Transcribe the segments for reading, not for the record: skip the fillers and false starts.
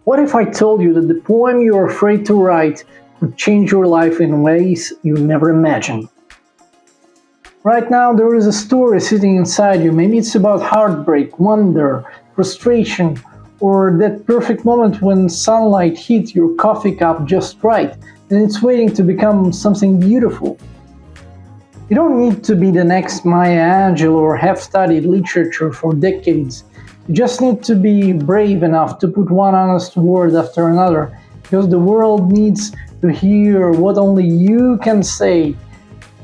What if I told you that the poem you're afraid to write could change your life in ways you never imagined? Right now, there is a story sitting inside you. Maybe it's about heartbreak, wonder, frustration, or that perfect moment when sunlight hits your coffee cup just right and it's waiting to become something beautiful. You don't need to be the next Maya Angelou or have studied literature for decades. You just need to be brave enough to put one honest word after another, because the world needs to hear what only you can say.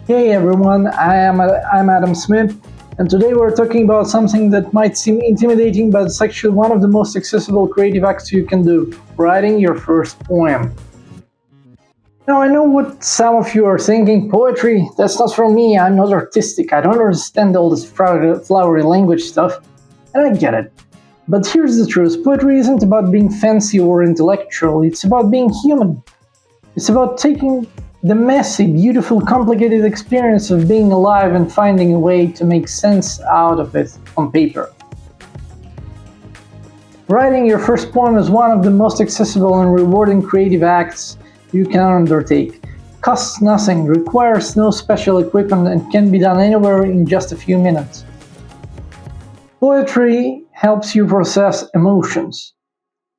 Hey everyone, I'm Adam Smith, and today we're talking about something that might seem intimidating, but it's actually one of the most accessible creative acts you can do: writing your first poem. Now, I know what some of you are thinking: poetry, that's not for me, I'm not artistic, I don't understand all this flowery language stuff, and I get it. But here's the truth: poetry isn't about being fancy or intellectual, it's about being human. It's about taking the messy, beautiful, complicated experience of being alive and finding a way to make sense out of it on paper. Writing your first poem is one of the most accessible and rewarding creative acts you can undertake. Costs nothing, requires no special equipment, and can be done anywhere in just a few minutes. Poetry helps you process emotions,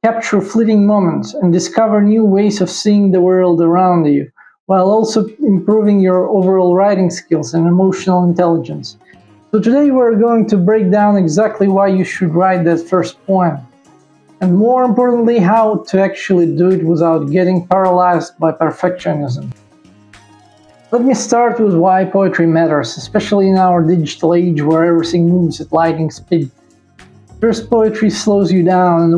capture fleeting moments, and discover new ways of seeing the world around you, while also improving your overall writing skills and emotional intelligence. So today we're going to break down exactly why you should write that first poem, and more importantly, how to actually do it without getting paralyzed by perfectionism. Let me start with why poetry matters, especially in our digital age where everything moves at lightning speed. First, poetry slows you down.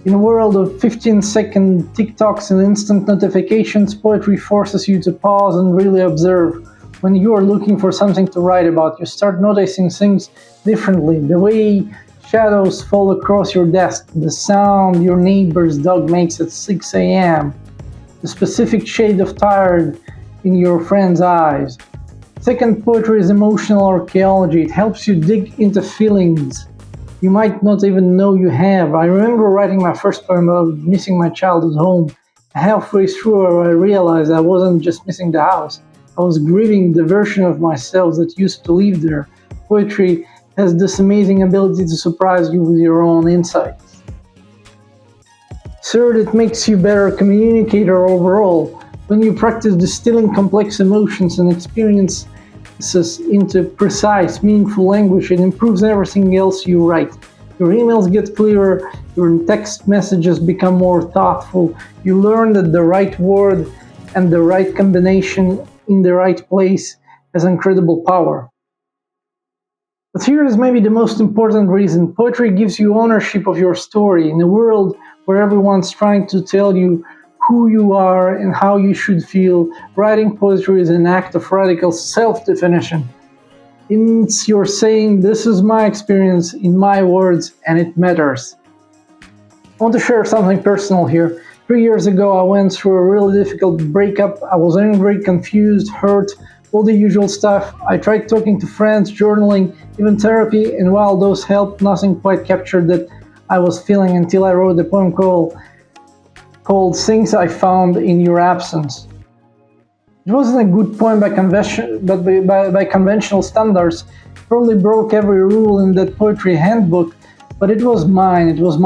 In a world of 15-second TikToks and instant notifications, poetry forces you to pause and really observe. When you are looking for something to write about, you start noticing things differently. The way shadows fall across your desk, the sound your neighbor's dog makes at 6 a.m., the specific shade of tired in your friend's eyes. Second, poetry is emotional archaeology. It helps you dig into feelings you might not even know you have. I remember writing my first poem about missing my childhood home. Halfway through, I realized I wasn't just missing the house. I was grieving the version of myself that used to live there. Poetry has this amazing ability to surprise you with your own insights. Third, it makes you a better communicator overall. When you practice distilling complex emotions and experiences into precise, meaningful language, it improves everything else you write. Your emails get clearer, your text messages become more thoughtful, you learn that the right word and the right combination in the right place has incredible power. But here is maybe the most important reason: poetry gives you ownership of your story. In a world where everyone's trying to tell you who you are and how you should feel, writing poetry is an act of radical self-definition. It's you're saying, this is my experience in my words, and it matters. I want to share something personal here. 3 years ago, I went through a really difficult breakup. I was angry, confused, hurt, all the usual stuff. I tried talking to friends, journaling, even therapy, and while those helped, nothing quite captured that I was feeling until I wrote the poem called Things I Found in Your Absence. It wasn't a good poem by conventional standards. It probably broke every rule in that poetry handbook, but it was mine. It was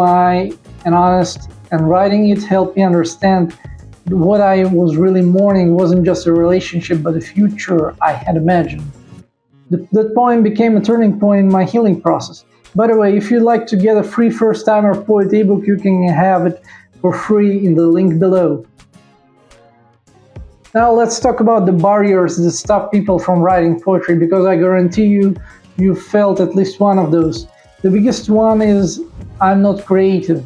and honest, and writing it helped me understand what I was really mourning wasn't just a relationship, but a future I had imagined. That poem became a turning point in my healing process. By the way, if you'd like to get a free first-timer poet ebook, you can have it for free in the link below. Now let's talk about the barriers that stop people from writing poetry, because I guarantee you've felt at least one of those. The biggest one is, I'm not creative.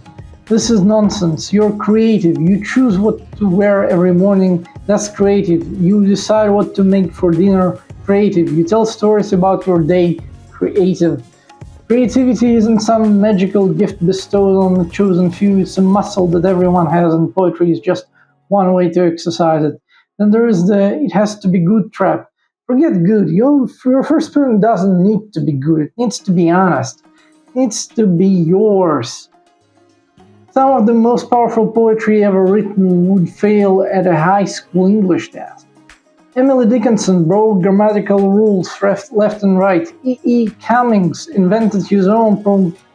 This is nonsense. You're creative. You choose what to wear every morning. That's creative. You decide what to make for dinner. Creative. You tell stories about your day. Creative. Creativity isn't some magical gift bestowed on the chosen few. It's a muscle that everyone has, and poetry is just one way to exercise it. Then there is the "it has to be good" trap. Forget good. Your first poem doesn't need to be good. It needs to be honest. It needs to be yours. Some of the most powerful poetry ever written would fail at a high school English test. Emily Dickinson broke grammatical rules left and right. E. Cummings invented his own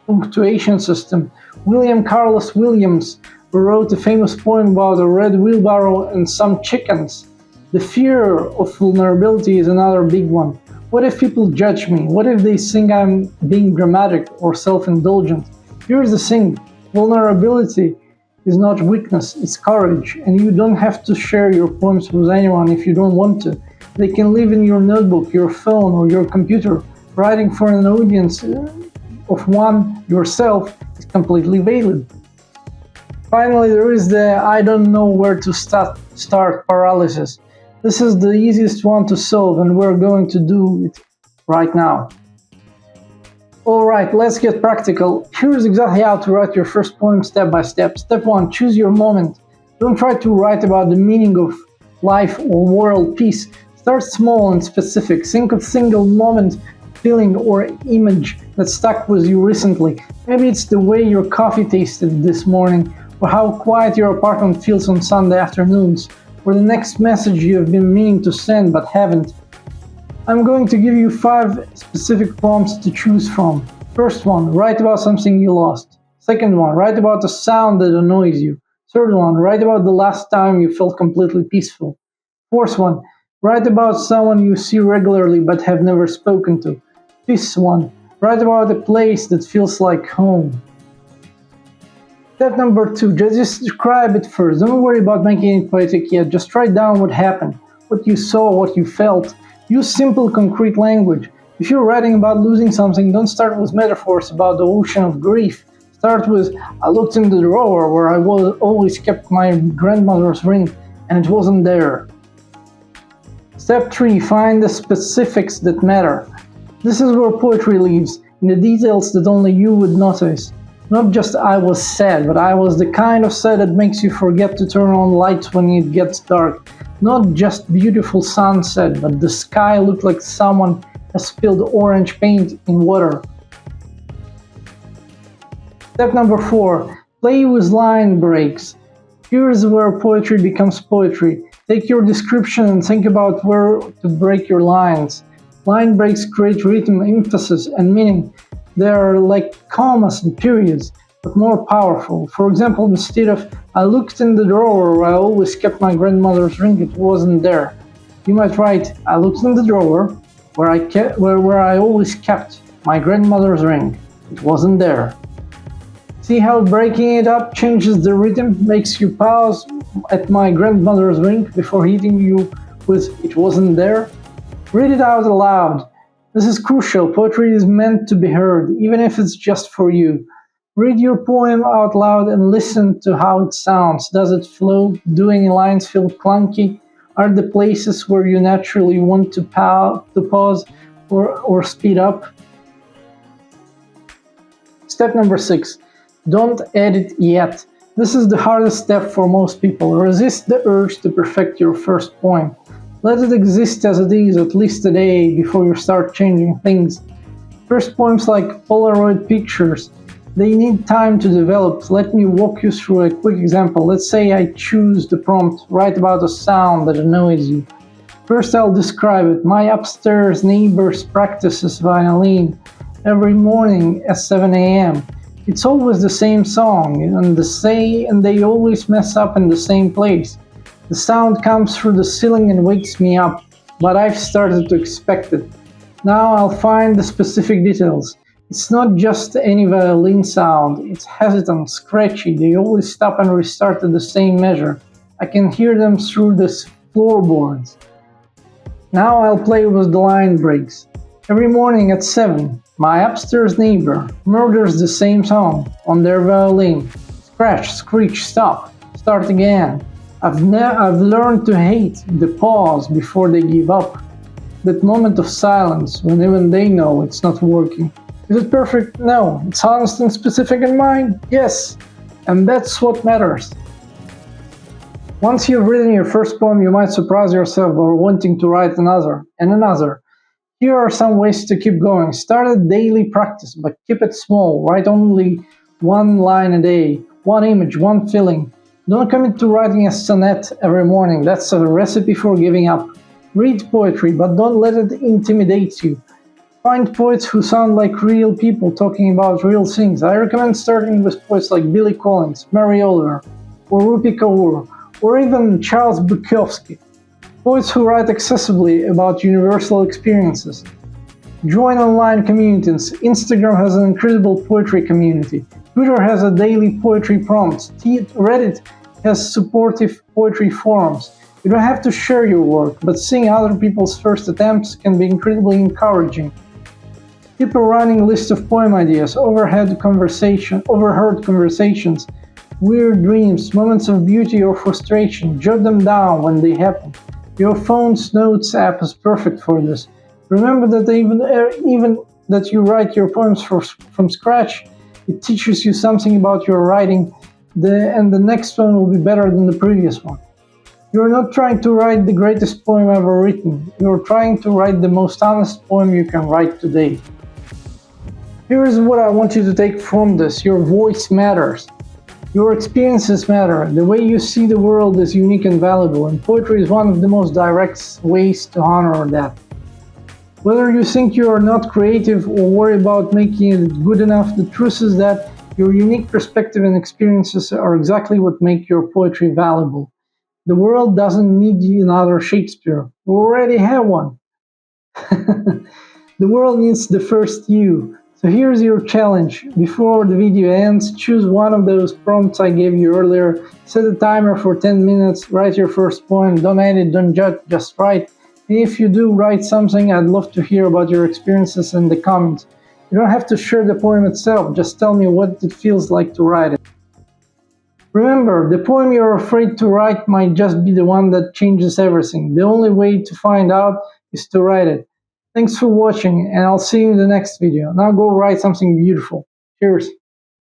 punctuation system. William Carlos Williams wrote a famous poem about a red wheelbarrow and some chickens. The fear of vulnerability is another big one. What if people judge me? What if they think I'm being dramatic or self-indulgent? Here's the thing, vulnerability is not weakness, it's courage, and you don't have to share your poems with anyone if you don't want to. They can live in your notebook, your phone, or your computer. Writing for an audience of one yourself is completely valid. Finally, there is the I don't know where to start paralysis. This is the easiest one to solve, and we're going to do it right now. Alright, let's get practical. Here's exactly how to write your first poem step by step. Step 1. Choose your moment. Don't try to write about the meaning of life or world peace. Start small and specific. Think of a single moment, feeling, or image that stuck with you recently. Maybe it's the way your coffee tasted this morning, or how quiet your apartment feels on Sunday afternoons, or the next message you have been meaning to send but haven't. I'm going to give you 5 specific prompts to choose from. First one, write about something you lost. Second one, write about a sound that annoys you. Third one, write about the last time you felt completely peaceful. Fourth one, write about someone you see regularly but have never spoken to. Fifth one, write about a place that feels like home. Step number 2, just describe it first. Don't worry about making it poetic yet. Just write down what happened, what you saw, what you felt. Use simple, concrete language. If you're writing about losing something, don't start with metaphors about the ocean of grief. Start with, I looked in the drawer where I always kept my grandmother's ring, and it wasn't there. Step 3, find the specifics that matter. This is where poetry lives, in the details that only you would notice. Not just I was sad, but I was the kind of sad that makes you forget to turn on lights when it gets dark. Not just beautiful sunset, but the sky looked like someone has spilled orange paint in water. Step number 4, play with line breaks. Here's where poetry becomes poetry. Take your description and think about where to break your lines. Line breaks create rhythm, emphasis, and meaning. They are like commas and periods, but more powerful. For example, instead of I looked in the drawer where I always kept my grandmother's ring, it wasn't there. You might write, I looked in the drawer where I always kept my grandmother's ring. It wasn't there. See how breaking it up changes the rhythm, makes you pause at my grandmother's ring before hitting you with it wasn't there? Read it out aloud. This is crucial. Poetry is meant to be heard, even if it's just for you. Read your poem out loud and listen to how it sounds. Does it flow? Do any lines feel clunky? Are the places where you naturally want to pause or speed up? Step number 6. Don't edit yet. This is the hardest step for most people. Resist the urge to perfect your first poem. Let it exist as it is at least a day before you start changing things. First poems like Polaroid pictures, they need time to develop. Let me walk you through a quick example. Let's say I choose the prompt, write about a sound that annoys you. First I'll describe it. My upstairs neighbors practices violin every morning at 7 a.m. It's always the same song, and they always mess up in the same place. The sound comes through the ceiling and wakes me up, but I've started to expect it. Now I'll find the specific details. It's not just any violin sound, it's hesitant, scratchy, they always stop and restart at the same measure. I can hear them through the floorboards. Now I'll play with the line breaks. Every morning at 7, my upstairs neighbor murders the same song on their violin. Scratch, screech, stop, start again. I've learned to hate the pause before they give up. That moment of silence when even they know it's not working. Is it perfect? No. It's honest and specific in mind? Yes. And that's what matters. Once you've written your first poem, you might surprise yourself by wanting to write another and another. Here are some ways to keep going. Start a daily practice, but keep it small. Write only one line a day. one image, one feeling. Don't commit to writing a sonnet every morning, that's a recipe for giving up. Read poetry, but don't let it intimidate you. Find poets who sound like real people talking about real things. I recommend starting with poets like Billy Collins, Mary Oliver, or Rupi Kaur, or even Charles Bukowski. Poets who write accessibly about universal experiences. Join online communities. Instagram has an incredible poetry community. Twitter has a daily poetry prompts. Reddit has supportive poetry forums. You don't have to share your work, but seeing other people's first attempts can be incredibly encouraging. Keep a running list of poem ideas, overheard conversations, weird dreams, moments of beauty or frustration. Jot them down when they happen. Your phone's notes app is perfect for this. Remember that even that you write your poems from scratch, it teaches you something about your writing, and the next one will be better than the previous one. You're not trying to write the greatest poem ever written. You're trying to write the most honest poem you can write today. Here's what I want you to take from this. Your voice matters. Your experiences matter. The way you see the world is unique and valuable, and poetry is one of the most direct ways to honor that. Whether you think you are not creative or worry about making it good enough, the truth is that your unique perspective and experiences are exactly what make your poetry valuable. The world doesn't need another Shakespeare. We already have one. The world needs the first you. So here's your challenge. Before the video ends, choose one of those prompts I gave you earlier, set a timer for 10 minutes, write your first poem, don't edit, don't judge, just write. And if you do write something, I'd love to hear about your experiences in the comments. You don't have to share the poem itself, just tell me what it feels like to write it. Remember, the poem you're afraid to write might just be the one that changes everything. The only way to find out is to write it. Thanks for watching, and I'll see you in the next video. Now go write something beautiful. Cheers.